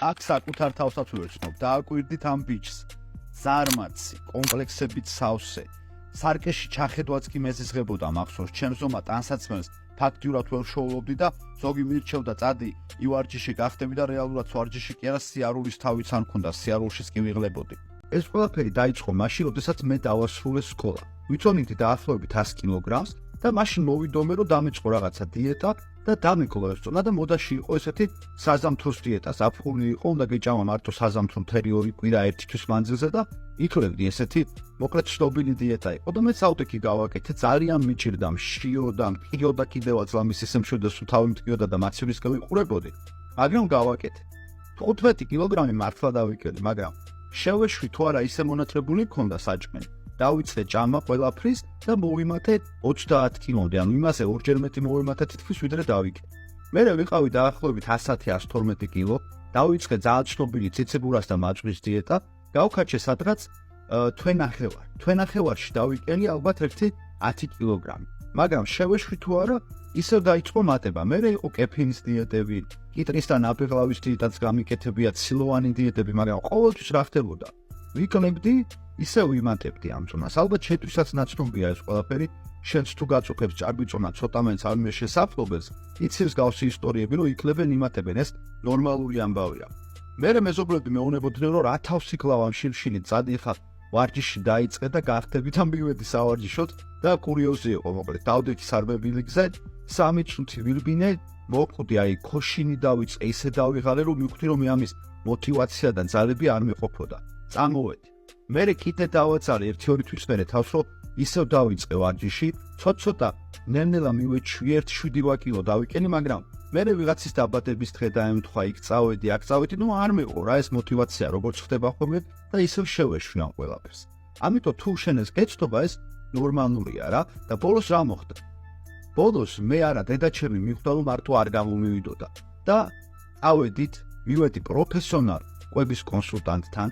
აქ საკუთარ თავსაც ვერცნობ, დააკვირდით ამ ბიჭს. ზარმაცი, კომპლექსებით სავსე. სარკეში ჩახედვაც კი მეზიზღებოდა მახსოვს, ჩემს ომად ანსაცმელს ფაქტიურად ვერ შოულობდი და ზოგი მირჩევდა წადი ივარჯიში გახდები და რეალურად ვარჯიში კი არა სიარულის თავიც არ მქონდა, სიარულშიც კი ვიღლებოდი. ეს ყველაფერი დაიწყო მაშინ, როდესაც მე დავასრულე სკოლა. ვიწონიდი დაახლოებით 100 კილოგრამს და მაშინ მოვიდომე რომ დამეწყო რაღაცა დიეტა და დამეკლო ეს წონა და მოდაში იყო ესეთი საზამთროს დიეტა, ზაფხული იყო, უნდა გეჭამა მარტო საზამთრო მთელი 2 კვირა ერთი თვის მანძილზე და იქნებდი ესეთი მოკლედ ცნობილი დიეტა იყო და მე საუთეკი გავაკეთე, ძალიან მიჭირდა, მშიოდა, მყიოდა კიდევაც ლამის ისე მშვიდა სულ თავი მტკიოდა და მაცივისკენ ვიყურებოდი, მაგრამ გავაკეთე. 15 კილოგრამი მართლა დავიკელე, მაგრამ შევეშვი თუ არა ისე მონათრებული მქონდა საჭმელი. დავიწყე ჭამა ყველაფრის და მოვიმატე 30 კილომდე, ანუ იმასე ორჯერ მეტი მოვიმატე თითქმის ვიდრე დავიკე. მე ვიყავი დაახლოებით 110-112 კილო, დავიწყე ძალიან ცნობილი ციციბურას და მაჭრის დიეტა, გავქაჩე სადღაც თვენახევარში დავიკელი ალბათ ერთი 10 კილოგრამი. მაგრამ შევეშვი თუ არა, ისევ დაიწყო მატება. მე იყო კეფინის დიეტები, კიტრის და ნაბეღლავის დიეტაც გამიკეთებია, ცილოვანი დიეტები, მაგრამ ყოველთვის რა ხდებოდა? ვიკლებდი, ისე ვიმატებდი ამ წონას. ალბათ შეტვისაც ნაცნობია ეს ყველაფერი. შენც თუ გაწუხებს ჭარბი წონა ცოტა მეც არ მე შესაძლოდეს, იცის გავსი ისტორიები, რომ იქლებენ იმატებენ, ეს ნორმალური ამბავია. მე მეზობლები მეუბნებოდნენ, რომ რა თავს იკლავ ამ შილშილი, წადი ხა ვარჯიში დაიწყე და გახდებით ამ მივედი სავარჯიშოდ და კურიოზი იყო მოკლედ. დავდექი სარბევილი გზა, 3 წუთი ვირბინე, მოკვდი აი ქოშინი დავიწყე, ისე დავიღალე, რომ მივხვდი რომ ამის მოტივაცია და ძალები არ მეყოფოდა. წამოვედი. მე კიდე დავაცალე 1-2 თვის მერე თავს რომ ისევ დავიწყე ვარჯიში, ცოტ-ცოტა ნელ-ნელა მივეჩვი 1-7 კილო დავიკენი, მაგრამ მე ვიღაცის დაბადების დღე დაემთხვა, იქ წავედი, აქ წავედი, ნუ არ მეყო რა ეს მოტივაცია, როგორც ხდება ხოლმე და ისევ შევეშვი ამ ყველაფერს. ამიტომ თუ შენ ეს გეცნობა, ეს ნორმალურია რა და ბოლოს რა მოხდა? ბოლოს მე არა დედაჩემი მიხვდა რომ მარტო არ გამომივიდოდა და მივედი პროფესიონალ კვების კონსულტანტთან,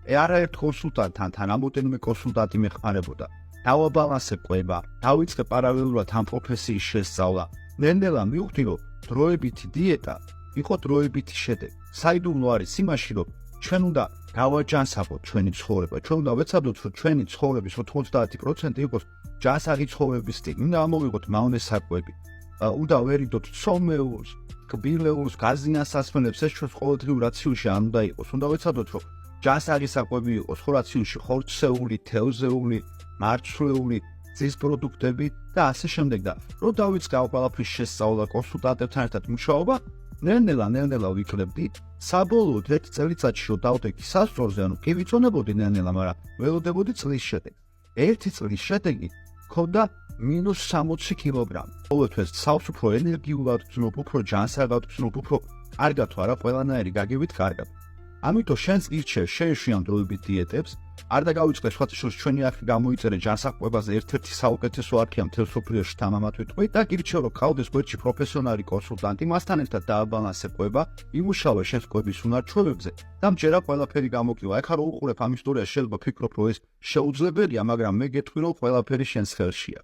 არაერთ კონსულტანტთან, რამოდენიმე კონსულტანტი მეხმარებოდა. დავაბალანსე კვება, დავიწყე პარალელურად ამ პროფესიის შესწავლა. ნელ-ნელა მივხვდი რომ დროებითი დიეტა იყო დროებითი შედეგი. საიდუმლო არის იმაში, რომ ჩვენ უნდა გავაჯანსაღოთ ჩვენი ცხოვრება. ჩვენ უნდა ვეცადოთ, რომ ჩვენი ცხოვრების 90% იყოს ჯანსაღი ცხოვრების სტილი. უნდა ამოვიღოთ მავნე საკვები. უნდა ვერიდოთ ცომეულს, კბილეულს, გაზინასასმელებს, ეს ჩვენს ყოველდღიურ რაციონში არ უნდა იყოს. უნდა ვეცადოთ, რომ ჯანსაღი საკვები იყოს ხო რაციონში, ხორცეული, თევზეული, მარცვლეული, ძის პროდუქტები და ასე შემდეგ და რომ დავიწყე ამ ყველაფრის შესწავლა კონსულტანტებთან ერთად მუშაობა, ნელ-ნელა ვიკლებდი. საბოლოოდ 1 წელიწადში რომ დავდექი სასწორზე, ანუ კი ვიცონებოდი ნელ-ნელა, მაგრამ ველოდებოდი წლის შედეგი. 1 წლის შედეგი ქონდა -60 კილოგრამი. ყოველთვის სავს უფრო ენერგიულად ვცნობ, უფრო ჯანსაღად ვცნობ, უფრო კარგად თუ არა ყველანაირი გაგივით კარგად. ამიტომ შენს ირჩევ შეეშვი ამ დროებით დიეტებს, არ დაგავიწყე სხვათაშორის ჩვენი არხი გამოიწერე ჯანსაღყვებაზე ერთ-ერთი საუკეთესო არქია მთელ სოფლიოში თამამად ვიტყვი და გირჩევ რომ ყავდეს გვერდში პროფესიონალი კონსულტანტი, მასთან ერთად დააბალანსე კვება, იმუშავე შენს კვების უნარჩვევებზე და მჯერა ყველაფერი გამოკლივა. ეხლა რო უყურებ ამ ისტორიას შეიძლება ფიქრობ რომ ეს შეუძლებელია, მაგრამ მე გეტყვი რომ ყველაფერი შენს ხელშია.